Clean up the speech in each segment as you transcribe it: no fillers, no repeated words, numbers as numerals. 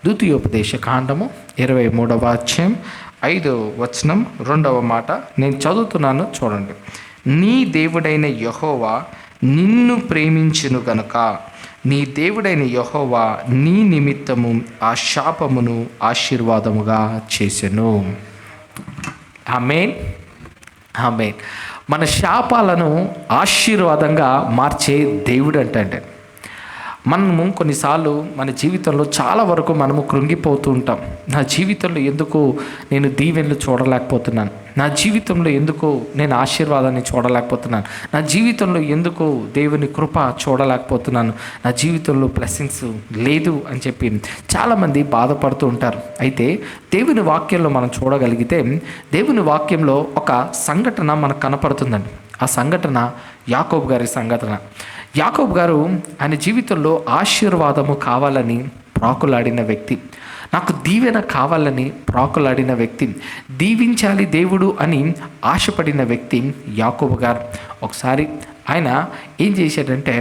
ద్వితీయోపదేశ కాండము 23వ అధ్యాయం 5వ వచనం 2వ మాట నేను చదువుతున్నాను, చూడండి. నీ దేవుడైన యెహోవా నిన్ను ప్రేమించును గనుక నీ దేవుడైన యెహోవా నీ నిమిత్తము ఆ శాపమును ఆశీర్వాదముగా చేసెను. ఆమేన్, ఆమేన్. మన శాపాలను ఆశీర్వాదంగా మార్చే దేవుడు అంటే మనము కొన్నిసార్లు మన జీవితంలో చాలా వరకు మనము కృంగిపోతూ ఉంటాం. నా జీవితంలో ఎందుకు నేను దీవెనలు చూడలేకపోతున్నాను, నా జీవితంలో ఎందుకు నేను ఆశీర్వాదాన్ని చూడలేకపోతున్నాను, నా జీవితంలో ఎందుకు దేవుని కృప చూడలేకపోతున్నాను, నా జీవితంలో బ్లెస్సింగ్స్ లేదు అని చెప్పి చాలామంది బాధపడుతూ ఉంటారు. అయితే దేవుని వాక్యంలో మనం చూడగలిగితే దేవుని వాక్యంలో ఒక సంఘటన మనకు కనపడుతుందండి. ఆ సంఘటన యాకోబు గారి సంఘటన. యాకోబు గారు ఆయన జీవితంలో ఆశీర్వాదము కావాలని ప్రాకులాడిన వ్యక్తి, నాకు దీవెన కావాలని ప్రాకులాడిన వ్యక్తి, దీవించాలి దేవుడు అని ఆశపడిన వ్యక్తి యాకోబు గారు. ఒకసారి ఆయన ఏం చేశాడంటే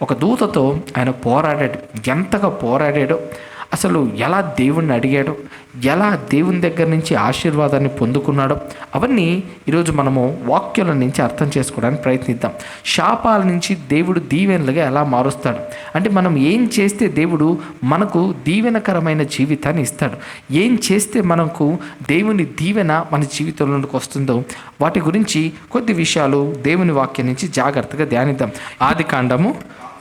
ఒక దూతతో ఆయన పోరాడాడు. ఎంతగా పోరాడాడో, అసలు ఎలా దేవుణ్ణి అడిగాడో, ఎలా దేవుని దగ్గర నుంచి ఆశీర్వాదాన్ని పొందుకున్నాడో అవన్నీ ఈరోజు మనము వాక్యాల నుంచి అర్థం చేసుకోవడానికి ప్రయత్నిద్దాం. శాపాల నుంచి దేవుడు దీవెనలుగా ఎలా మారుస్తాడు అంటే, మనం ఏం చేస్తే దేవుడు మనకు దీవెనకరమైన జీవితాన్ని ఇస్తాడు, ఏం చేస్తే మనకు దేవుని దీవెన మన జీవితంలోకి వస్తుందో వాటి గురించి కొద్ది విషయాలు దేవుని వాక్యం నుంచి జాగ్రత్తగా ధ్యానిద్దాం. ఆదికాండము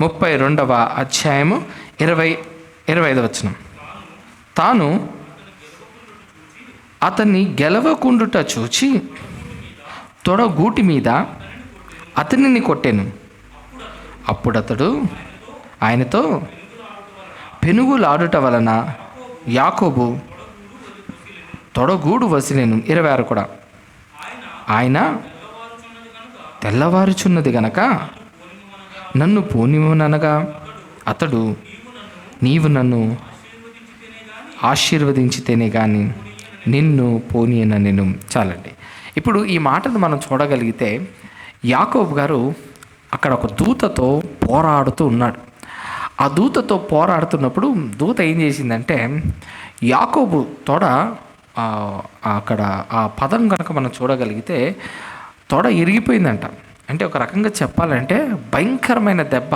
32వ అధ్యాయము 25వ వచనం. తాను అతన్ని గెలవకుండుట చూచి తొడగూటి మీద అతనిని కొట్టెను. అప్పుడు అతడు ఆయనతో పెనుగులాడుట వలన యాకోబు తొడగూడు వసిలేను. 26 కూడా. ఆయన తెల్లవారుచున్నది గనక నన్ను పోనివనగా అతడు నీవు నన్ను ఆశీర్వదించితేనే కానీ నిన్ను పోనీయన నేను. చాలండి. ఇప్పుడు ఈ మాటను మనం చూడగలిగితే యాకోబు గారు అక్కడ ఒక దూతతో పోరాడుతూ ఉన్నాడు. ఆ దూతతో పోరాడుతున్నప్పుడు దూత ఏం చేసిందంటే యాకోబు తొడ అక్కడ ఆ పదం కనుక మనం చూడగలిగితే తొడ ఇరిగిపోయిందంట. అంటే ఒక రకంగా చెప్పాలంటే భయంకరమైన దెబ్బ.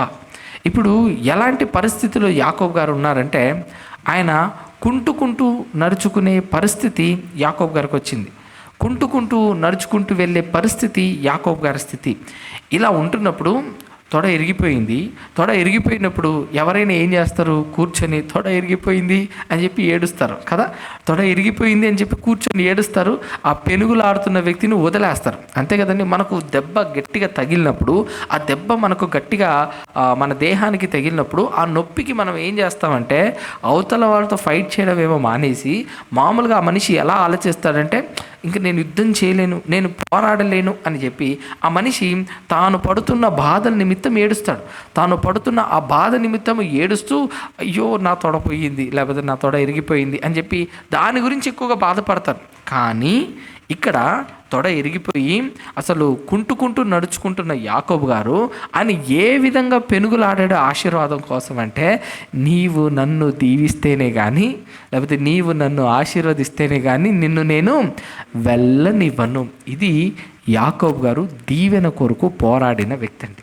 ఇప్పుడు ఎలాంటి పరిస్థితిలో యాకోబు గారు ఉన్నారంటే ఆయన కుంటుకుంటూ నడుచుకునే పరిస్థితి యాకోబు గారికి వచ్చింది. కుంటుకుంటూ నడుచుకుంటూ వెళ్ళే పరిస్థితి యాకోబు గారి స్థితి. ఇలా ఉంటున్నప్పుడు తొడ ఇరిగిపోయింది. తొడ ఇరిగిపోయినప్పుడు ఎవరైనా ఏం చేస్తారు, కూర్చొని తొడ ఇరిగిపోయింది అని చెప్పి ఏడుస్తారు కదా. తొడ ఇరిగిపోయింది అని చెప్పి కూర్చొని ఏడుస్తారు. ఆ పెనుగులాడుతున్న వ్యక్తిని వదిలేస్తారు, అంతే కదండి. మనకు దెబ్బ గట్టిగా తగిలినప్పుడు, ఆ దెబ్బ మనకు గట్టిగా మన దేహానికి తగిలినప్పుడు ఆ నొప్పికి మనం ఏం చేస్తామంటే అవతల వాళ్ళతో ఫైట్ చేయడం ఏమో మానేసి మామూలుగా ఆ మనిషి ఎలా ఆలోచిస్తాడంటే ఇంక నేను యుద్ధం చేయలేను, నేను పోరాడలేను అని చెప్పి ఆ మనిషి తాను పడుతున్న బాధల నిమిత్తం ఏడుస్తాడు. తాను పడుతున్న ఆ బాధ నిమిత్తం ఏడుస్తూ అయ్యో నా తొడ పోయింది, లేకపోతే నా తొడ ఇరిగిపోయింది అని చెప్పి దాని గురించి ఎక్కువగా బాధపడతారు. కానీ ఇక్కడ తొడ ఇరిగిపోయి అసలు కుంటుకుంటూ నడుచుకుంటున్న యాకోబు గారు ఆయన ఏ విధంగా పెనుగులాడాడో ఆశీర్వాదం కోసం అంటే, నీవు నన్ను దీవిస్తేనే కానీ, లేకపోతే నీవు నన్ను ఆశీర్వదిస్తేనే కానీ నిన్ను నేను వెళ్ళనివ్వను. ఇది యాకోబు గారు దీవెన కొరకు పోరాడిన వ్యక్తి అండి.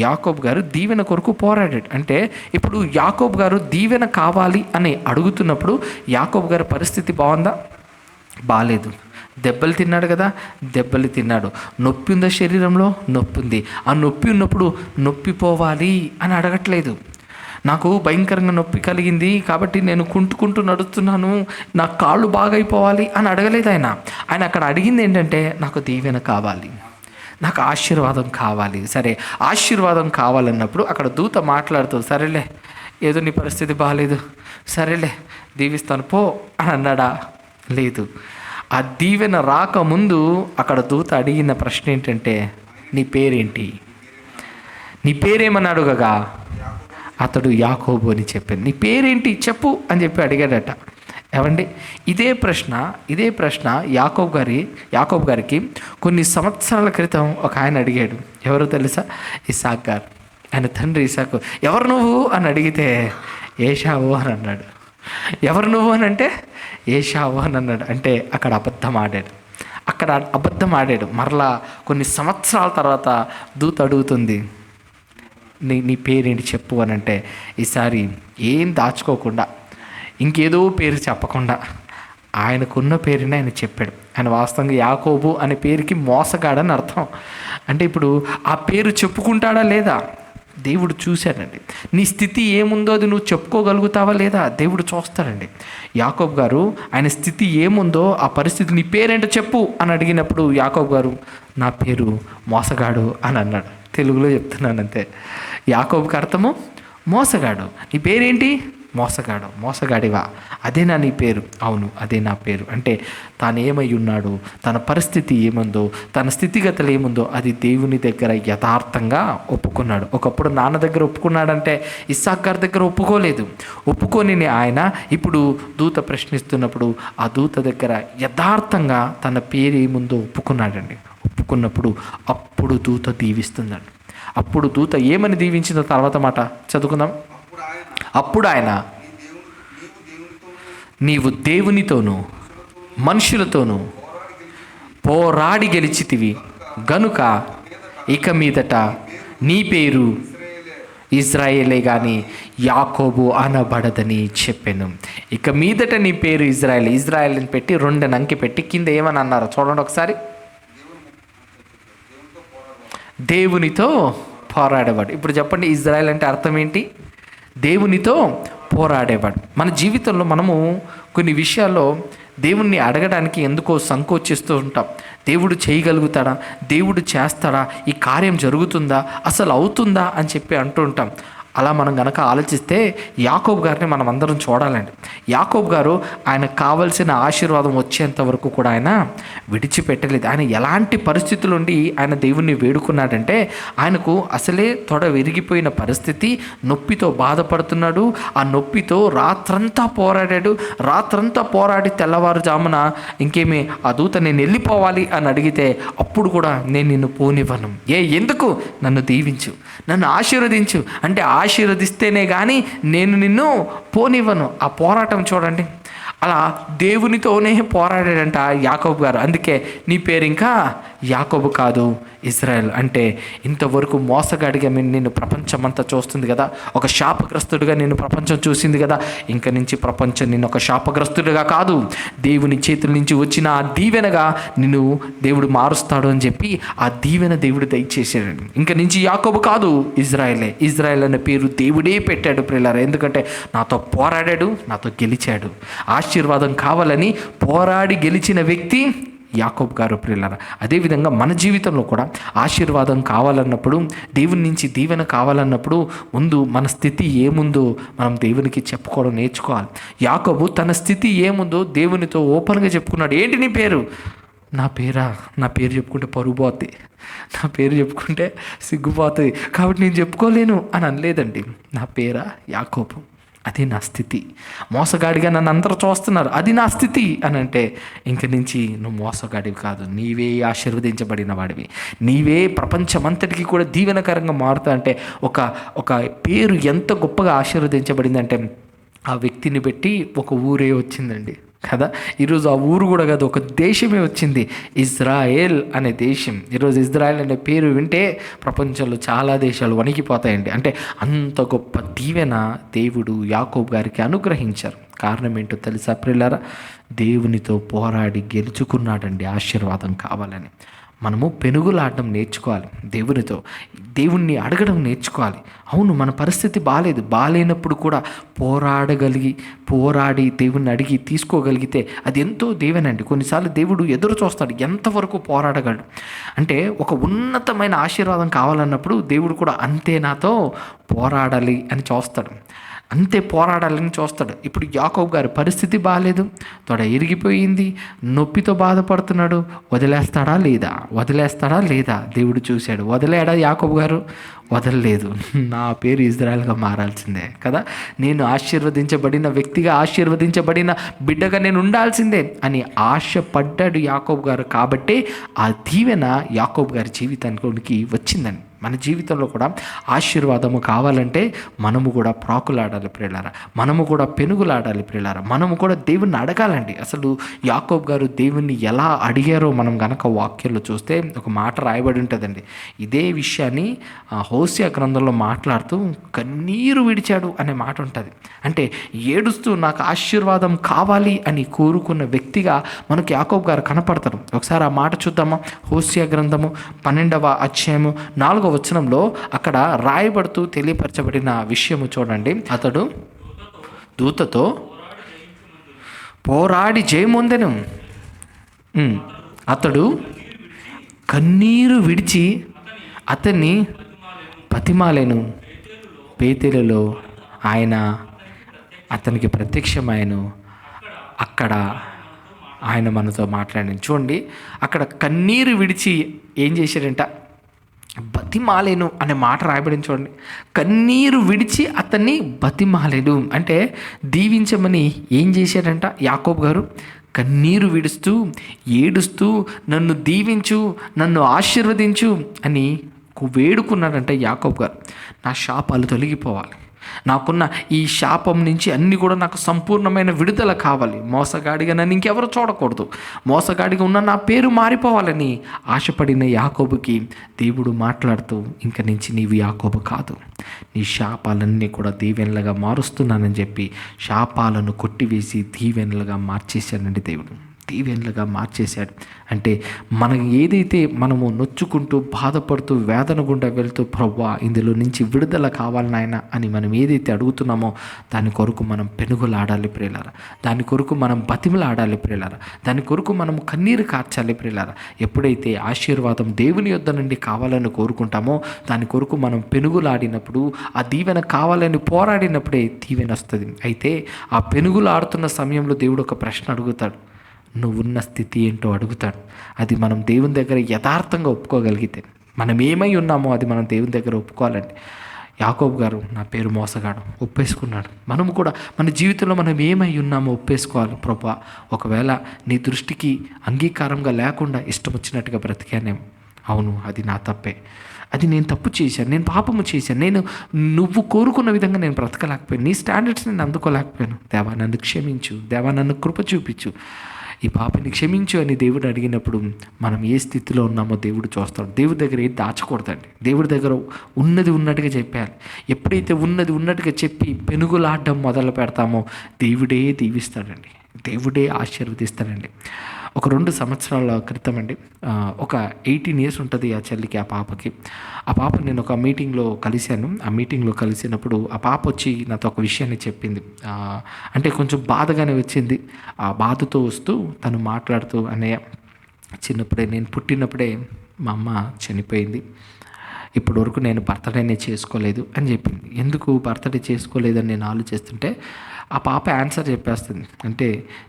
యాకోబు గారు దీవెన కొరకు పోరాడాడు. అంటే ఇప్పుడు యాకోబు గారు దీవెన కావాలి అని అడుగుతున్నప్పుడు యాకోబు గారి పరిస్థితి బాగుందా? బాలేదు. దెబ్బలు తిన్నాడు కదా, దెబ్బలు తిన్నాడు. నొప్పి ఉందా శరీరంలో? నొప్పి ఉంది. ఆ నొప్పి ఉన్నప్పుడు నొప్పి పోవాలి అని అడగట్లేదు. నాకు భయంకరంగా నొప్పి కలిగింది కాబట్టి నేను కుంటుకుంటూ నడుస్తున్నాను, నా కాళ్ళు బాగైపోవాలి అని అడగలేదు ఆయన. ఆయన అక్కడ అడిగింది ఏంటంటే నాకు దీవెన కావాలి, నాకు ఆశీర్వాదం కావాలి. సరే, ఆశీర్వాదం కావాలన్నప్పుడు అక్కడ దూత మాట్లాడుతూ సరేలే, ఏదో నీ పరిస్థితి బాగాలేదు, సరేలే దీవిస్తాను పో అని అన్నాడా? లేదు. ఆ దీవెన రాకముందు అక్కడ దూత అడిగిన ప్రశ్న ఏంటంటే నీ పేరేంటి, నీ పేరేమని అడుగగా అతడు యాకోబు అని చెప్పాను. నీ పేరేంటి చెప్పు అని చెప్పి అడిగాడట. ఏమండి, ఇదే ప్రశ్న యాకోబు గారికి కొన్ని సంవత్సరాల క్రితం ఒక ఆయన అడిగాడు. ఎవరో తెలుసా? ఇస్సాకు గారు. ఆయన తండ్రి ఇస్సాకు. ఎవరు నువ్వు అని అడిగితే ఏశావు అని అన్నాడు. ఎవరు నువ్వు అని అంటే ఏశావు అని అన్నాడు. అంటే అక్కడ అబద్ధం ఆడాడు. మరలా కొన్ని సంవత్సరాల తర్వాత దూత అడుగుతుంది, నీ పేరేంటి చెప్పు అని అంటే ఈసారి ఏం దాచుకోకుండా ఇంకేదో పేరు చెప్పకుండా ఆయనకున్న పేరుని ఆయన చెప్పాడు. ఆయన వాస్తవంగా యాకోబు అనే పేరుకి మోసగాడని అర్థం. అంటే ఇప్పుడు ఆ పేరు చెప్పుకుంటాడా లేదా దేవుడు చూశాడండి. నీ స్థితి ఏముందో అది నువ్వు చెప్పుకోగలుగుతావా లేదా దేవుడు చూస్తాడండి. యాకోబు గారు ఆయన స్థితి ఏముందో ఆ పరిస్థితి, నీ పేరేంటో చెప్పు అని అడిగినప్పుడు యాకోబు గారు నా పేరు మోసగాడు అని అన్నాడు. తెలుగులో చెప్తున్నాను అంతే. యాకోబుకి అర్థము మోసగాడు. నీ పేరేంటి? మోసగాడు. మోసగాడివా? అదేనా నీ పేరు? అవును, అదే నా పేరు. అంటే తాను ఏమై ఉన్నాడో, తన పరిస్థితి ఏముందో, తన స్థితిగతులు ఏముందో అది దేవుని దగ్గర యథార్థంగా ఒప్పుకున్నాడు. ఒకప్పుడు నాన్న దగ్గర ఒప్పుకున్నాడంటే ఇస్సాకు గారి దగ్గర ఒప్పుకోని ఆయన ఇప్పుడు దూత ప్రశ్నిస్తున్నప్పుడు ఆ దూత దగ్గర యథార్థంగా తన పేరు ఏముందో ఒప్పుకున్నాడండి. ఒప్పుకున్నప్పుడు అప్పుడు దూత దీవిస్తుందండి. అప్పుడు దూత ఏమని దీవించిందో తర్వాత మాట చదువుకుందాం. అప్పుడు ఆయన, నీవు దేవునితోనూ మనుషులతోనూ పోరాడి గెలిచితివి గనుక ఇక మీదట నీ పేరు ఇజ్రాయేలే కానీ యాకోబు అనబడదని చెప్పాను. ఇక మీదట నీ పేరు ఇజ్రాయేల్ అని పెట్టి 2 అంకె పెట్టి కింద ఏమని అన్నారో చూడండి ఒకసారి. దేవునితో పోరాడేవాడు. ఇప్పుడు చెప్పండి, ఇజ్రాయేల్ అంటే అర్థం ఏంటి? దేవునితో పోరాడేవాడు. మన జీవితంలో మనము కొన్ని విషయాల్లో దేవుణ్ణి అడగడానికి ఎందుకో సంకోచిస్తూ ఉంటాం. దేవుడు చేయగలుగుతాడా? దేవుడు చేస్తాడా? ఈ కార్యం జరుగుతుందా? అసలు అవుతుందా అని చెప్పి అంటూ ఉంటాం. అలా మనం గనక ఆలోచిస్తే యాకోబు గారిని మనం అందరం చూడాలండి. యాకోబు గారు ఆయనకు కావలసిన ఆశీర్వాదం వచ్చేంత వరకు కూడా ఆయన విడిచిపెట్టలేదు. ఆయన ఎలాంటి పరిస్థితుల నుండి ఆయన దేవుణ్ణి వేడుకున్నాడంటే ఆయనకు అసలే తొడ విరిగిపోయిన పరిస్థితి, నొప్పితో బాధపడుతున్నాడు. ఆ నొప్పితో రాత్రంతా పోరాడాడు. రాత్రంతా పోరాడి తెల్లవారుజామున ఇంకేమీ ఆ దూత నేను వెళ్ళిపోవాలి అని అడిగితే అప్పుడు కూడా నేను నిన్ను పోనివ్వను. ఎందుకు? నన్ను దీవించు, నన్ను ఆశీర్వదించు అంటే ఆశీర్వదిస్తేనే కానీ నేను నిన్ను పోనివ్వను. ఆ పోరాటం చూడండి. అలా దేవునితోనే పోరాడాడంట యాకోబు గారు. అందుకే నీ పేరు ఇంకా యాకోబు కాదు, ఇజ్రాయెల్. అంటే ఇంతవరకు మోసగాడిగా నిన్ను ప్రపంచమంతా చూస్తుంది కదా, ఒక శాపగ్రస్తుడిగా నిన్ను ప్రపంచం చూసింది కదా, ఇంక నుంచి ప్రపంచం నిన్ను ఒక శాపగ్రస్తుడిగా కాదు, దేవుని చేతుల నుంచి వచ్చిన ఆ దీవెనగా నిన్ను దేవుడు మారుస్తాడు అని చెప్పి ఆ దీవెన దేవుడు దయచేసాడు. ఇంక నుంచి యాకోబు కాదు, ఇజ్రాయెల్ అనే పేరు దేవుడే పెట్టాడు ప్రియులారా. ఎందుకంటే నాతో పోరాడాడు, నాతో గెలిచాడు. ఆశీర్వాదం కావాలని పోరాడి గెలిచిన వ్యక్తి యాకోబు గారు ప్రియులారా. అదేవిధంగా మన జీవితంలో కూడా ఆశీర్వాదం కావాలన్నప్పుడు, దేవుని నుంచి దీవెన కావాలన్నప్పుడు ముందు మన స్థితి ఏముందో మనం దేవునికి చెప్పుకోవడం నేర్చుకోవాలి. యాకోబు తన స్థితి ఏముందో దేవునితో ఓపెన్గా చెప్పుకున్నాడు. ఏంటి నీ పేరు? నా పేరు చెప్పుకుంటే పరువు పోతుంది, నా పేరు చెప్పుకుంటే సిగ్గుపోతుంది, కాబట్టి నేను చెప్పుకోలేను అని అనలేదండి. నా పేరా యాకోబు, అది నా స్థితి. మోసగాడిగా నన్ను అందరూ చూస్తున్నారు, అది నా స్థితి అని అంటే ఇంక నుంచి నువ్వు మోసగాడివి కాదు, నీవే ఆశీర్వదించబడిన వాడివి, నీవే ప్రపంచమంతటికి కూడా దీవెనకరంగా మారుతా. అంటే ఒక పేరు ఎంత గొప్పగా ఆశీర్వదించబడిందంటే ఆ వ్యక్తిని బట్టి ఒక ఊరే వచ్చిందండి కదా. ఈరోజు ఆ ఊరు కూడా కాదు, ఒక దేశమే వచ్చింది, ఇజ్రాయేల్ అనే దేశం. ఈరోజు ఇజ్రాయేల్ అనే పేరు వింటే ప్రపంచంలో చాలా దేశాలు వణికిపోతాయండి. అంటే అంత గొప్ప దీవెన దేవుడు యాకోబు గారికి అనుగ్రహించారు. కారణం ఏంటో తెలుసా ప్రియులారా? దేవునితో పోరాడి గెలుచుకున్నాడండి ఆశీర్వాదం కావాలని. మనము పెనుగులాడడం నేర్చుకోవాలి, దేవుణ్ణి అడగడం నేర్చుకోవాలి. అవును, మన పరిస్థితి బాలేనప్పుడు కూడా పోరాడి దేవుణ్ణి అడిగి తీసుకోగలిగితే అది ఎంతో దీవెనండి. కొన్నిసార్లు దేవుడు ఎదురు చూస్తాడు, ఎంతవరకు పోరాడగలడు అంటే. ఒక ఉన్నతమైన ఆశీర్వాదం కావాలన్నప్పుడు దేవుడు కూడా అంతే నాతో పోరాడాలి అని చూస్తాడు, అంతే పోరాడాలని చూస్తాడు. ఇప్పుడు యాకోబు గారి పరిస్థితి బాగాలేదు, తొడ ఇరిగిపోయింది, నొప్పితో బాధపడుతున్నాడు. వదిలేస్తాడా లేదా దేవుడు చూశాడు. వదిలేడా యాకోబు గారు? వదలలేదు. నా పేరు ఇజ్రాయెల్గా మారాల్సిందే కదా, నేను ఆశీర్వదించబడిన వ్యక్తిగా, ఆశీర్వదించబడిన బిడ్డగా నేను ఉండాల్సిందే అని ఆశపడ్డాడు యాకోబు గారు. కాబట్టి ఆ దీవెన యాకోబు గారి జీవితానికి వచ్చిందండి. మన జీవితంలో కూడా ఆశీర్వాదము కావాలంటే మనము కూడా ప్రాకులాడాలి ప్రియులారా, మనము కూడా పెనుగులాడాలి ప్రియులారా, మనము కూడా దేవుణ్ణి అడగాలండి. అసలు యాకోబు గారు దేవుణ్ణి ఎలా అడిగారో మనం గనక వాక్యంలో చూస్తే ఒక మాట రాయబడి ఉంటుందండి. ఇదే విషయాన్ని హోషేయ గ్రంథంలో మాట్లాడుతూ కన్నీరు విడిచాడు అనే మాట ఉంటుంది. అంటే ఏడుస్తూ నాకు ఆశీర్వాదం కావాలి అని కోరుకున్న వ్యక్తిగా మనకు యాకోబు గారు కనపడతారు. ఒకసారి ఆ మాట చూద్దామా? హోషేయ గ్రంథము 12వ అధ్యాయము 4వ వచనంలో అక్కడ రాయబడుతూ తెలియపరచబడిన విషయము చూడండి. అతడు దూతతో పోరాడి జయమొందెను. అతడు కన్నీరు విడిచి అతన్ని బతిమాలెను. పేతేలులో ఆయన అతనికి ప్రత్యక్షమాయను. అక్కడ ఆయన మనతో మాట్లాడాను. చూడండి, అక్కడ కన్నీరు విడిచి ఏం చేశాడంట? బతిమాలేను అనే మాట రాయబడింది. చూడండి, కన్నీరు విడిచి అతన్ని బతిమాలేను అంటే దీవించమని ఏం చేశాడంట యాకోబు గారు? కన్నీరు విడుస్తూ ఏడుస్తూ నన్ను దీవించు, నన్ను ఆశీర్వదించు అని వేడుకున్నాడంట యాకోబు గారు. నా శాపాలు తొలగిపోవాలి, నాకున్న ఈ శాపం నుంచి అన్నీ కూడా నాకు సంపూర్ణమైన విడుదల కావాలి, మోసగాడిగా నన్ను ఇంకెవరు చూడకూడదు, మోసగాడిగా ఉన్న నా పేరు మారిపోవాలని ఆశపడిన యాకోబుకి దేవుడు మాట్లాడుతూ, ఇంక నుంచి నీవు యాకోబు కాదు, నీ శాపాలన్నీ కూడా దీవెనలుగా మారుస్తున్నానని చెప్పి శాపాలను కొట్టివేసి దీవెనలుగా మార్చేశానండి. దేవుడు దీవెనలుగా మార్చేశాడు. అంటే మనం ఏదైతే మనము నొచ్చుకుంటూ బాధపడుతూ వేదన గుండా వెళ్తూ ప్రభువా ఇందులో నుంచి విడుదల కావాలి నాయన అని మనం ఏదైతే అడుగుతున్నామో దాని కొరకు మనం పెనుగులాడాలి ప్రియులారా, దాని కొరకు మనం బతిమలాడాలి ప్రియులారా, దాని కొరకు మనం కన్నీరు కార్చాలి ప్రియులారా. ఎప్పుడైతే ఆశీర్వాదం దేవుని యొద్ద నుండి కావాలని కోరుకుంటామో దాని కొరకు మనం పెనుగులాడినప్పుడు, ఆ దీవెన కావాలని పోరాడినప్పుడే దీవెన వస్తుంది. అయితే ఆ పెనుగులాడుతున్న సమయంలో దేవుడు ఒక ప్రశ్న అడుగుతాడు, నువ్వున్న స్థితి ఏంటో అడుగుతాడు. అది మనం దేవుని దగ్గర యథార్థంగా ఒప్పుకోగలిగితే, మనం ఏమై ఉన్నామో అది మనం దేవుని దగ్గర ఒప్పుకోవాలండి. యాకోబు గారు నా పేరు మోసగాడు ఒప్పేసుకున్నాడు. మనము కూడా మన జీవితంలో మనం ఏమై ఉన్నామో ఒప్పేసుకోవాలి. ప్రభువా ఒకవేళ నీ దృష్టికి అంగీకారంగా లేకుండా ఇష్టం వచ్చినట్టుగా బ్రతికానేమో, అవును అది నా తప్పే, అది నేను తప్పు చేశాను, నేను పాపము చేశాను, నువ్వు కోరుకున్న విధంగా నేను బ్రతకలేకపోయాను, నీ స్టాండర్డ్స్ నేను అందుకోలేకపోయాను, దేవా నన్ను క్షమించు, దేవా నన్ను కృప చూపించు, ఈ పాపని క్షమించు అని దేవుడు అడిగినప్పుడు మనం ఏ స్థితిలో ఉన్నామో దేవుడు చూస్తాడు. దేవుడి దగ్గర ఏది దాచకూడదండి, దేవుడి దగ్గర ఉన్నది ఉన్నట్టుగా చెప్పాలి. ఎప్పుడైతే ఉన్నది ఉన్నట్టుగా చెప్పి పెనుగులాడడం మొదలు పెడతామో దేవుడే దీవిస్తాడండి, దేవుడే ఆశీర్వదిస్తాడండి. ఒక 2 సంవత్సరాల క్రితం అండి, ఒక 18 years ఉంటుంది ఆ చెల్లికి, ఆ పాపకి. ఆ పాప నేను ఒక మీటింగ్లో కలిశాను. ఆ మీటింగ్లో కలిసినప్పుడు ఆ పాప వచ్చి నాతో ఒక విషయాన్ని చెప్పింది. అంటే కొంచెం బాధగానే వచ్చింది. ఆ బాధతో వస్తూ తను మాట్లాడుతూ, అన్నయ్య చిన్నప్పుడే నేను పుట్టినప్పుడే మా అమ్మ చనిపోయింది, ఇప్పటి వరకు నేను బర్త్డేనే చేసుకోలేదు అని చెప్పింది. ఎందుకు బర్త్డే చేసుకోలేదని నేను ఆలోచిస్తుంటే ఆ పాప ఆన్సర్ చెప్పేస్తుంది. అంటే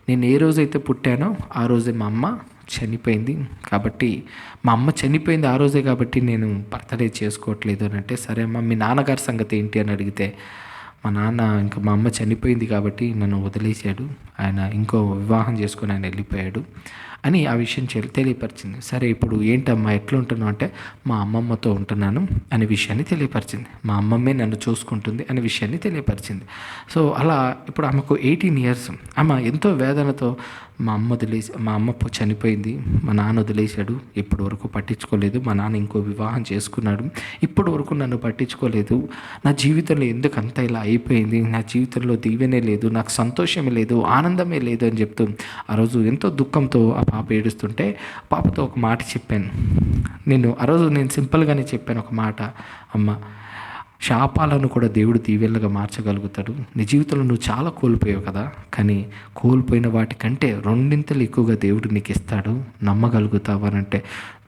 నేను ఏ రోజైతే పుట్టానో ఆ రోజే మా అమ్మ చనిపోయింది, కాబట్టి మా అమ్మ చనిపోయింది ఆ రోజే కాబట్టి నేను బర్త్డే చేసుకోవట్లేదు అని అంటే, సరే అమ్మ మీ నాన్నగారి సంగతి ఏంటి అని అడిగితే, మా నాన్న ఇంకా మా అమ్మ చనిపోయింది కాబట్టి నన్ను వదిలేశాడు, ఆయన ఇంకో వివాహం చేసుకొని ఆయన వెళ్ళిపోయాడు అని ఆ విషయం తెలియపరిచింది. సరే ఇప్పుడు ఏంటమ్మా ఎట్లా ఉంటున్నావు అంటే, మా అమ్మమ్మతో ఉంటున్నాను అనే విషయాన్ని తెలియపరిచింది. మా అమ్మమ్మే నన్ను చూసుకుంటుంది అనే విషయాన్ని తెలియపరిచింది. సో అలా ఇప్పుడు ఆమెకు 18 years. ఆమె ఎంతో వేదనతో మా అమ్మ చనిపోయింది, మా నాన్న వదిలేశాడు, ఇప్పటి వరకు పట్టించుకోలేదు, మా నాన్న ఇంకో వివాహం చేసుకున్నాడు, ఇప్పటి వరకు నన్ను పట్టించుకోలేదు, నా జీవితంలో ఎందుకు అంత ఇలా అయిపోయింది, నా జీవితంలో దీవెనే లేదు, నాకు సంతోషమే లేదు, ఆనందమే లేదు అని చెప్తూ ఆ రోజు ఎంతో దుఃఖంతో ఆ పాప ఏడుస్తుంటే పాపతో ఒక మాట చెప్పాను. ఆ రోజు నేను సింపుల్గానే చెప్పాను ఒక మాట, అమ్మ శాపాలను కూడా దేవుడు దీవెనలుగా మార్చగలుగుతాడు. నీ జీవితంలో నువ్వు చాలా కోల్పోయావు కదా, కానీ కోల్పోయిన వాటికంటే 2 ఎక్కువగా దేవుడు నీకు ఇస్తాడు, నమ్మగలుగుతావు అని అంటే,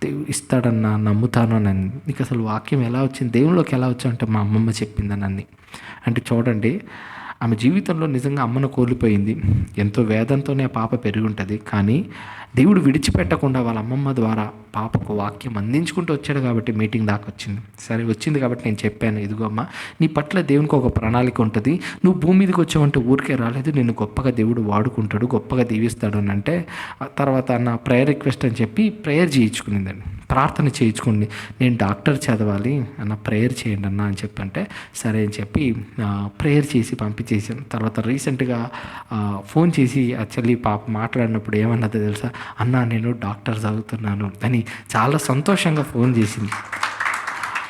దేవుడు ఇస్తాడన్నా నమ్ముతాను అని. నీకు అసలు వాక్యం ఎలా వచ్చింది, దేవుళ్ళలోకి ఎలా వచ్చావంటే మా అమ్మమ్మ చెప్పిందని అన్ని. అంటే చూడండి, ఆమె జీవితంలో నిజంగా అమ్మను కోల్పోయింది, ఎంతో వేదంతోనే ఆ పాప పెరిగి ఉంటుంది, కానీ దేవుడు విడిచిపెట్టకుండా వాళ్ళ అమ్మమ్మ ద్వారా పాపకు వాక్యం అందించుకుంటూ వచ్చాడు కాబట్టి మీటింగ్ దాకా వచ్చింది. సరే వచ్చింది కాబట్టి నేను చెప్పాను, ఇదిగో అమ్మ నీ పట్ల దేవునికి ఒక ప్రణాళిక ఉంటుంది, నువ్వు భూమి మీదకి వచ్చావంటే ఊరికే రాలేదు, నిన్ను గొప్పగా దేవుడు వాడుకుంటాడు, గొప్పగా దీవిస్తాడు అని అంటే, తర్వాత నా ప్రేయర్ రిక్వెస్ట్ అని చెప్పి ప్రేయర్ చేయించుకునిందండి. ప్రార్థన చేయించుకోండి, నేను డాక్టర్ చదవాలి అన్న, ప్రేయర్ చేయండి అన్న అని చెప్పంటే సరే అని చెప్పి ప్రేయర్ చేసి పంపించేసాను. తర్వాత రీసెంట్గా ఫోన్ చేసి ఆ చెల్లి పాప మాట్లాడినప్పుడు ఏమన్నదో తెలుసా, అన్న నేను డాక్టర్ చదువుతున్నాను అని చాలా సంతోషంగా ఫోన్ చేసింది.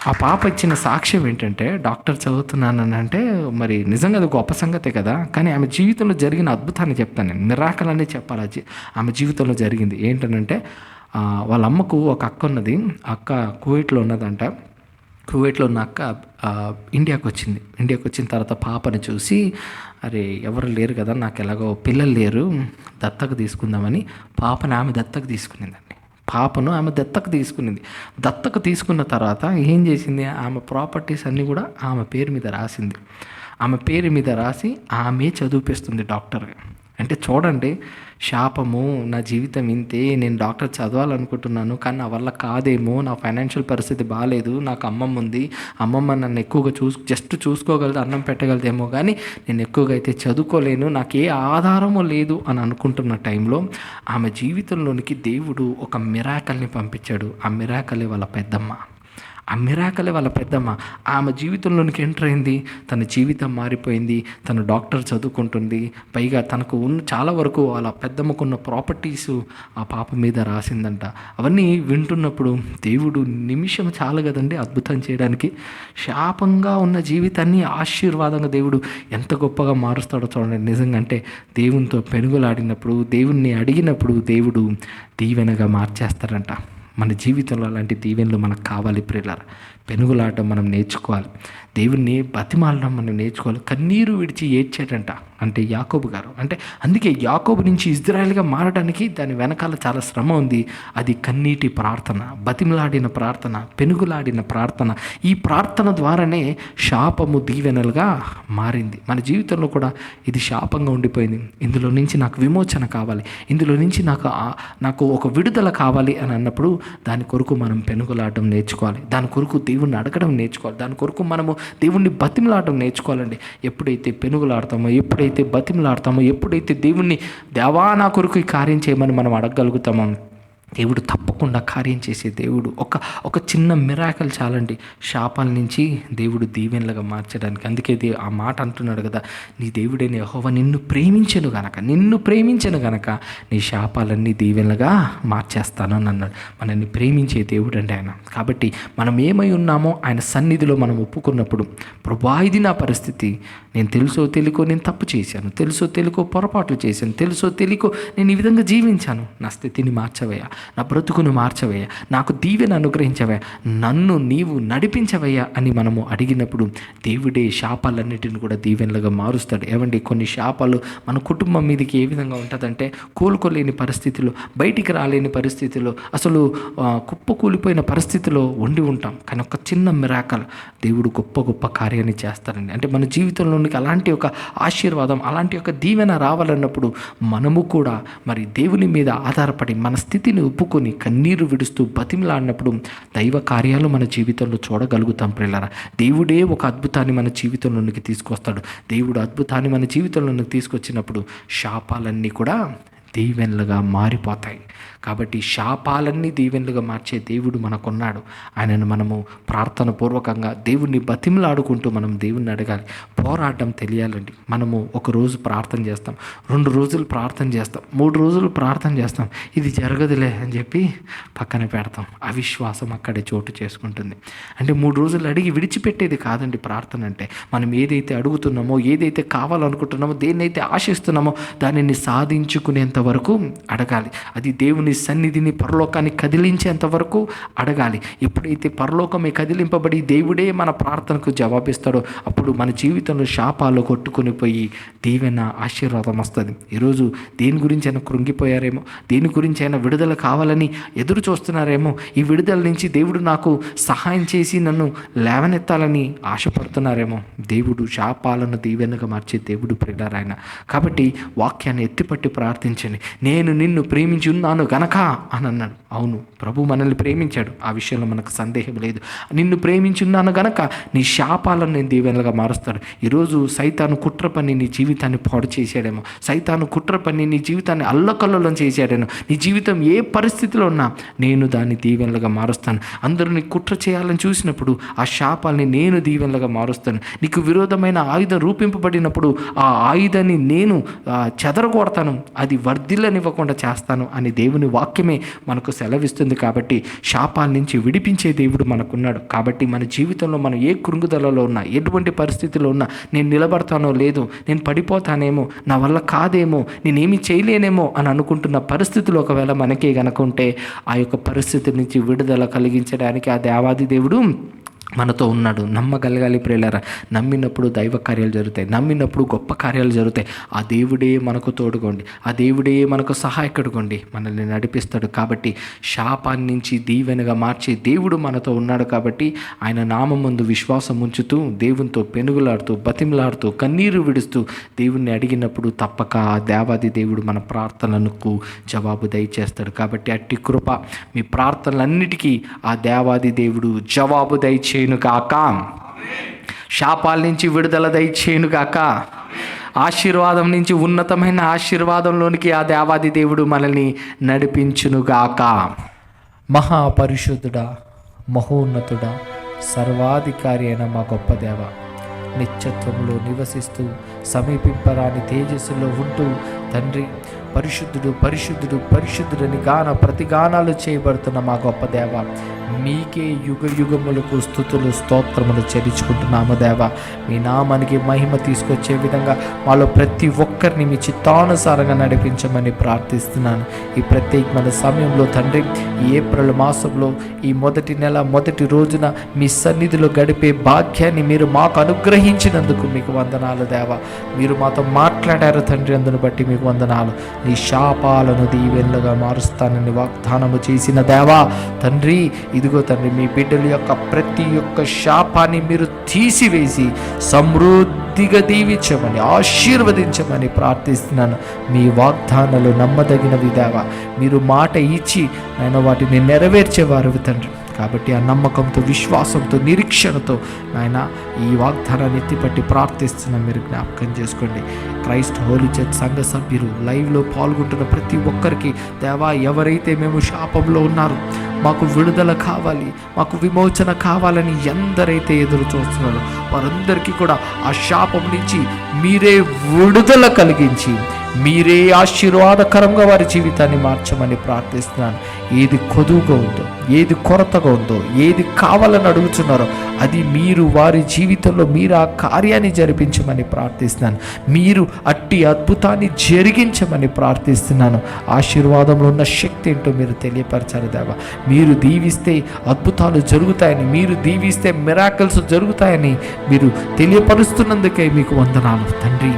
ఆ పాప ఇచ్చిన సాక్ష్యం ఏంటంటే, డాక్టర్ చదువుతున్నానని అంటే మరి నిజంగా అది గొప్ప సంగతే కదా. కానీ ఆమె జీవితంలో జరిగిన అద్భుతాన్ని చెప్తాను నేను, మిరాకల్ అనే చెప్పాలి. ఆమె జీవితంలో జరిగింది ఏంటనంటే, వాళ్ళ అమ్మకు ఒక అక్క ఉన్నది. అక్క కువైట్లో ఉన్నదంట. కువైట్లో ఉన్న అక్క ఇండియాకి వచ్చిన తర్వాత పాపని చూసి, అరే ఎవరు లేరు కదా, నాకు ఎలాగో పిల్లలు లేరు, దత్తకు తీసుకుందామని పాపని ఆమె దత్తకు తీసుకునిందండి. ఆమె దత్తకు తీసుకున్న తర్వాత ఏం చేసింది, ఆమె ప్రాపర్టీస్ అన్నీ కూడా ఆమె పేరు మీద రాసింది. ఆమె పేరు మీద రాసి ఆమె చదివిపిస్తుంది డాక్టర్గా. అంటే చూడండి, శాపము, నా జీవితం ఇంతే, నేను డాక్టర్ చదవాలనుకుంటున్నాను కానీ నా వల్ల కాదేమో, నా ఫైనాన్షియల్ పరిస్థితి బాగాలేదు, నాకు అమ్మమ్మ ఉంది, అమ్మమ్మ నన్ను ఎక్కువగా జస్ట్ చూసుకోగలదు, అన్నం పెట్టగలదేమో, కానీ నేను ఎక్కువగా అయితే చదువుకోలేను, నాకు ఏ ఆధారము లేదు అని అనుకుంటున్న టైంలో ఆమె జీవితంలోనికి దేవుడు ఒక మిరాకల్ని పంపించాడు. ఆ మిరాకలే వాళ్ళ పెద్దమ్మ. ఆమె జీవితంలోనికి ఎంటర్ అయింది. తన జీవితం మారిపోయింది. తను డాక్టర్ చదువుకుంటుంది. పైగా తనకు చాలా వరకు వాళ్ళ పెద్దమ్మకున్న ప్రాపర్టీసు ఆ పాప మీద రాసిందంట. అవన్నీ వింటున్నప్పుడు దేవుడు నిమిషం చాలు కదండి అద్భుతం చేయడానికి. శాపంగా ఉన్న జీవితాన్ని ఆశీర్వాదంగా దేవుడు ఎంత గొప్పగా మారుస్తాడో చూడండి. నిజంగా అంటే దేవునితో పెనుగులాడినప్పుడు, దేవుణ్ణి అడిగినప్పుడు దేవుడు దీవెనగా మార్చేస్తాడంట. మన జీవితంలో అలాంటి దీవెనలు మనకు కావాలి ప్రియులారా. పెనుగులాడటం మనం నేర్చుకోవాలి, దేవుణ్ణి బతిమాలడం మనం నేర్చుకోవాలి. కన్నీరు విడిచి ఏడ్చాడంట అంటే యాకోబు గారు. అంటే అందుకే యాకోబు నుంచి ఇజ్రాయేల్గా మారడానికి దాని వెనకాల చాలా శ్రమ ఉంది. అది కన్నీటి ప్రార్థన, బతిమలాడిన ప్రార్థన, పెనుగులాడిన ప్రార్థన. ఈ ప్రార్థన ద్వారానే శాపము దీవెనలుగా మారింది. మన జీవితంలో కూడా ఇది శాపంగా ఉండిపోయింది. ఇందులో నుంచి నాకు విమోచన కావాలి, ఇందులో నుంచి నాకు ఒక విడుదల కావాలి అని అన్నప్పుడు దాని కొరకు మనం పెనుగులాడడం నేర్చుకోవాలి. దాని కొరకు దేవుణ్ణి అడగడం నేర్చుకోవాలి. దాని కొరకు మనము దేవుణ్ణి బతిమలాడడం నేర్చుకోవాలండి. ఎప్పుడైతే పెనుగులాడతామో, ఎప్పుడైతే బతిమలాడతామో, ఎప్పుడైతే దేవుణ్ణి దేవా నా కొరకు ఈ కార్యం చేయమని మనం అడగగలుగుతామో, దేవుడు తప్పకుండా కార్యం చేసే దేవుడు. ఒక చిన్న మిరాకల్ చాలండి శాపాల నుంచి దేవుడు దీవెనలుగా మార్చడానికి. అందుకే ఆ మాట అంటున్నాడు కదా, నీ దేవుడైన యెహోవా నిన్ను ప్రేమించను గనక నీ శాపాలన్నీ దీవెనలుగా మార్చేస్తాను అని అన్నాడు. మనల్ని ప్రేమించే దేవుడు అండి ఆయన. కాబట్టి మనం ఏమై ఉన్నామో ఆయన సన్నిధిలో మనం ఒప్పుకున్నప్పుడు, ప్రభువా ఇది నా పరిస్థితి, నేను తెలుసో తెలియకో నేను తప్పు చేశాను, తెలుసో తెలియకో పొరపాట్లు చేశాను, తెలుసో తెలియకో నేను ఈ విధంగా జీవించాను, నా స్థితిని మార్చవయ్యా, నా బ్రతుకును మార్చవయ్యా, నాకు దీవెన అనుగ్రహించవయ్యా, నన్ను నీవు నడిపించవయ్యా అని మనము అడిగినప్పుడు దేవుడే శాపాలన్నిటిని కూడా దీవెనలుగా మారుస్తాడు. ఏమండి, కొన్ని శాపాలు మన కుటుంబం మీదకి ఏ విధంగా ఉంటుందంటే, కోలుకోలేని పరిస్థితిలో, బయటికి రాలేని పరిస్థితిలో, అసలు కుప్పకూలిపోయిన పరిస్థితిలో ఉండి ఉంటాం. కానీ ఒక చిన్న మిరాకల్ దేవుడు గొప్ప కార్యాన్ని చేస్తారండి. అంటే మన జీవితంలోనికి అలాంటి ఒక ఆశీర్వాదం, అలాంటి ఒక దీవెన రావాలన్నప్పుడు మనము కూడా మరి దేవుని మీద ఆధారపడి మన స్థితిని ఒప్పుకొని కన్నీరు విడుస్తూ బతిమలాడినప్పుడు దైవ కార్యాలు మన జీవితంలో చూడగలుగుతాం ప్రియులారా. దేవుడే ఒక అద్భుతాన్ని మన జీవితంలోనికి తీసుకొస్తాడు. దేవుడు అద్భుతాన్ని మన జీవితంలోనికి తీసుకొచ్చినప్పుడు శాపాలన్నీ కూడా దీవెనలుగా మారిపోతాయి. కాబట్టి శాపాలన్నీ దీవెనలుగా మార్చే దేవుడు మనకున్నాడు. ఆయనను మనము ప్రార్థన పూర్వకంగా దేవుణ్ణి బతిమలాడుకుంటూ మనం దేవుణ్ణి అడగాలి. పోరాటం తెలియాలండి. మనము ఒక రోజు ప్రార్థన చేస్తాం, 2 రోజులు ప్రార్థన చేస్తాం, 3 రోజులు ప్రార్థన చేస్తాం, ఇది జరగదులే అని చెప్పి పక్కన పెడతాం. అవిశ్వాసం అక్కడే చోటు చేసుకుంటుంది. అంటే 3 రోజులు అడిగి విడిచిపెట్టేది కాదండి ప్రార్థన అంటే. మనం ఏదైతే అడుగుతున్నామో, ఏదైతే కావాలనుకుంటున్నామో, దేన్నైతే ఆశిస్తున్నామో దానిని సాధించుకునేంత వరకు అడగాలి. అది దేవుని సన్నిధిని, పరలోకాన్ని కదిలించేంత వరకు అడగాలి. ఎప్పుడైతే పరలోకమే కదిలింపబడి దేవుడే మన ప్రార్థనకు జవాబిస్తాడో అప్పుడు మన జీవితంలో శాపాలు కొట్టుకుని పోయి దీవెన, ఆశీర్వాదం వస్తుంది. ఈరోజు దేని గురించి అయినా కృంగిపోయారేమో, దేని గురించి అయినా విడుదల కావాలని ఎదురు చూస్తున్నారేమో, ఈ విడుదల నుంచి దేవుడు నాకు సహాయం చేసి నన్ను లేవనెత్తాలని ఆశపడుతున్నారేమో. దేవుడు శాపాలను దీవెనగా మార్చే దేవుడు ప్రియులారా ఆయన. కాబట్టి వాక్యాన్ని ఎత్తిపట్టి ప్రార్థించండి. నడిపించండి. నేను నిన్ను ప్రేమించి ఉన్నాను గనక అని అన్నాడు. అవును, ప్రభు మనల్ని ప్రేమించాడు, ఆ విషయంలో మనకు సందేహం లేదు. నిన్ను ప్రేమించి ఉన్నాను గనక నీ శాపాలను నేను దీవెనలుగా మారుస్తాడు. ఈరోజు సైతాను కుట్ర పని నీ జీవితాన్ని పాడు చేశాడేమో, సైతాను కుట్ర పని నీ జీవితాన్ని అల్లకల్లోలం చేశాడేమో, నీ జీవితం ఏ పరిస్థితిలో ఉన్నా నేను దాన్ని దీవెనలుగా మారుస్తాను. అందరూ నీ కుట్ర చేయాలని చూసినప్పుడు ఆ శాపాలని నేను దీవెనలుగా మారుస్తాను. నీకు విరోధమైన ఆయుధం రూపింపబడినప్పుడు ఆ ఆయుధాన్ని నేను చెదరగొడతాను, అది వర్ధిల్లనివ్వకుండా చేస్తాను అని దేవుని వాక్యమే మనకు సెలవిస్తుంది. కాబట్టి శాపాల నుంచి విడిపించే దేవుడు మనకున్నాడు. కాబట్టి మన జీవితంలో మనం ఏ కృంగుదలలో ఉన్నా, ఎటువంటి పరిస్థితిలో ఉన్నా, నేను నిలబడతానో లేదో, నేను పడిపోతానేమో, నా వల్ల కాదేమో, నేనేమి చేయలేనేమో అని అనుకుంటున్న పరిస్థితులు ఒకవేళ మనకే గనక ఉంటే ఆ యొక్క పరిస్థితి నుంచి విడుదల కలిగించడానికి ఆ దేవాది దేవుడు మనతో ఉన్నాడు. నమ్మగలగాలి ప్రియులారా. నమ్మినప్పుడు దైవ కార్యాలు జరుగుతాయి, నమ్మినప్పుడు గొప్ప కార్యాలు జరుగుతాయి. ఆ దేవుడే మనకు తోడుకోండి, ఆ దేవుడే మనకు సహాయకుడుకోండి, మనల్ని నడిపిస్తాడు. కాబట్టి శాపాన్ని నుంచి దీవెనగా మార్చే దేవుడు మనతో ఉన్నాడు. కాబట్టి ఆయన నామం ముందు విశ్వాసం ఉంచుతూ, దేవునితో పెనుగులాడుతూ, బతిమలాడుతూ, కన్నీరు విడుస్తూ దేవుణ్ణి అడిగినప్పుడు తప్పక ఆ దేవాది దేవుడు మన ప్రార్థనలకు జవాబు దయచేస్తాడు. కాబట్టి అట్టి కృప మీ ప్రార్థనలన్నిటికీ ఆ దేవాది దేవుడు జవాబు దయచేయును గాక. శాపాల నుంచి విడుదల దయచేయును గాక. ఆశీర్వాదం నుంచి ఉన్నతమైన ఆశీర్వాదంలోనికి ఆ దేవాది దేవుడు మనల్ని నడిపించునుగాక. మహాపరిశుద్ధుడా, మహోన్నతుడా, సర్వాధికారి అయిన మా గొప్ప దేవ, నిత్యత్వంలో నివసిస్తూ సమీపింపరాని తేజస్సులో ఉంటూ తండ్రి పరిశుద్ధుడు పరిశుద్ధుడు పరిశుద్ధుడని ప్రతిగానాలు చేయబడుతున్న మా గొప్ప దేవ, మీకే యుగ యుగములకు స్తుతులు స్తోత్రములు చెల్లించుకుంటున్నాము దేవ. మీ నామానికి మహిమ తీసుకొచ్చే విధంగా మాలో ప్రతి ఒక్కరిని మీ చిత్తానుసారంగా నడిపించమని ప్రార్థిస్తున్నాను. ఈ ప్రత్యేకమైన సమయంలో తండ్రి, ఈ ఏప్రిల్ మాసంలో ఈ మొదటి నెల మొదటి రోజున మీ సన్నిధిలో గడిపే భాగ్యాన్ని మీరు మాకు అనుగ్రహించినందుకు మీకు వందనాలు దేవ. మీరు మాతో మాట్లాడారు తండ్రి, అందును బట్టి మీకు వందనాలు. నీ శాపాలను దీవెనలుగా మారుస్తానని వాగ్దానము చేసిన దేవా తండ్రి, ఇదిగో తండ్రి, మీ బిడ్డల యొక్క ప్రతి ఒక్క శాపాన్ని మీరు తీసివేసి సమృద్ధిగా దీవించమని ఆశీర్వదించమని ప్రార్థిస్తున్నాను. మీ వాగ్దానాలు నమ్మదగినవి దేవా. మీరు మాట ఇచ్చి నేను వాటిని నెరవేర్చేవారు తండ్రి. కాబట్టి ఆ నమ్మకంతో, విశ్వాసంతో, నిరీక్షణతో నాయన ఈ వాగ్దానాన్ని ఎత్తిపట్టి ప్రార్థిస్తున్నాం. మీరు జ్ఞాపకం చేసుకోండి. క్రైస్ట్ హోలీ చర్చ్ సంఘ సభ్యులు లైవ్లో పాల్గొంటున్న ప్రతి ఒక్కరికి దేవా, ఎవరైతే మేము శాపంలో ఉన్నారు, మాకు విడుదల కావాలి, మాకు విమోచన కావాలని ఎందరైతే ఎదురు చూస్తున్నారో వారందరికీ కూడా ఆ శాపం నుంచి మీరే విడుదల కలిగించి మీరే ఆశీర్వాదకరంగా వారి జీవితాన్ని మార్చమని ప్రార్థిస్తున్నాను. ఏది కొదువుగా ఉందో, ఏది కొరతగా ఉందో, ఏది కావాలని అడుగుతున్నారో అది మీరు వారి జీవితంలో మీరు ఆ కార్యాన్ని జరిపించమని ప్రార్థిస్తున్నాను. మీరు అట్టి అద్భుతాన్ని జరిగించమని ప్రార్థిస్తున్నాను. ఆశీర్వాదంలో ఉన్న శక్తి ఏంటో మీరు తెలియపరచాలి దేవా. మీరు దీవిస్తే అద్భుతాలు జరుగుతాయని, మీరు దీవిస్తే మిరాకిల్స్ జరుగుతాయని మీరు తెలియపరుస్తున్నందుకే మీకు వందనాలు తండ్రి.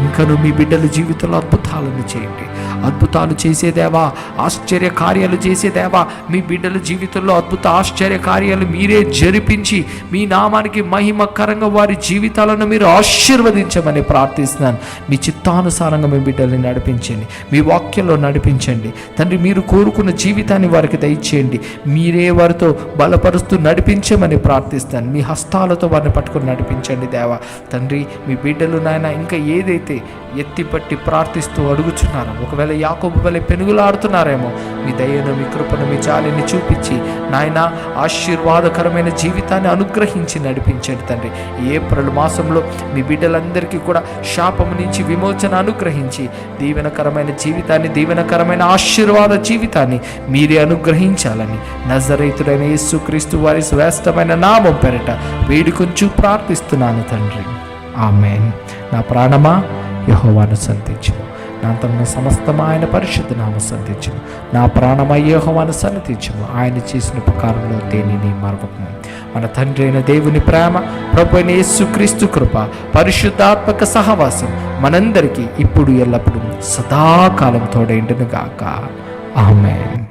ఇంకను మీ బిడ్డల జీవితంలో అద్భుతాలను చేయండి. అద్భుతాలు చేసేదేవా, ఆశ్చర్య కార్యాలు చేసేదేవా, మీ బిడ్డల జీవితంలో అద్భుత ఆశ్చర్య కార్యాలు మీరే జరిపించి మీ నామానికి మహిమకరంగా వారి జీవితాలను మీరు ఆశీర్వదించమని ప్రార్థిస్తున్నాను. మీ చిత్తానుసారంగా మీ బిడ్డల్ని నడిపించండి, మీ వాక్యంలో నడిపించండి తండ్రి. మీరు కోరుకున్న జీవితాన్ని వారికి దయచేయండి. మీరే వారితో బలపరుస్తూ నడిపించమని ప్రార్థిస్తాను. మీ హస్తాలతో వారిని పట్టుకొని నడిపించండి దేవా తండ్రి. మీ బిడ్డలు నాయన ఇంకా ఏదైతే ఎత్తిపట్టి ప్రార్థిస్తూ అడుగుచున్నారో, ఒకవేళ యాకోబు వలె పెనుగులాడుతున్నారేమో, మీ దయను, మీ కృపను, మీ జాలిని చూపించి నాయన ఆశీర్వాదకరమైన జీవితాన్ని అనుగ్రహించి నడిపించండి తండ్రి. ఈ ఏప్రిల్ మాసంలో మీ బిడ్డలందరికీ కూడా శాపము నుంచి విమోచన అనుగ్రహించి దీవెనకరమైన జీవితాన్ని, దీవెనకరమైన ఆశీర్వాద జీవితాన్ని మీరే అనుగ్రహించాలని నజరేతుడైన యేసుక్రీస్తు వారి శ్రేష్టమైన నామం పేరిట వేడుకొంచు ప్రార్థిస్తున్నాను తండ్రి. ఆమేన్. నా ప్రాణమా యెహోవాను సన్నిధించుము, నా అంతమున సమస్తమా ఆయన పరిశుద్ధ నామ సన్నిధించుము. నా ప్రాణమా యెహోవాను సన్నిధించుము, ఆయన చేసిన ఉపకారంలో దేనిని మరవకుము. మన తండ్రి అయిన దేవుని ప్రేమ, ప్రభు అయిన యేసుక్రీస్తు కృప, పరిశుద్ధాత్మక సహవాసం మనందరికీ ఇప్పుడు ఎల్లప్పుడూ సదాకాలం తోడైండును గాక. ఆమేన్.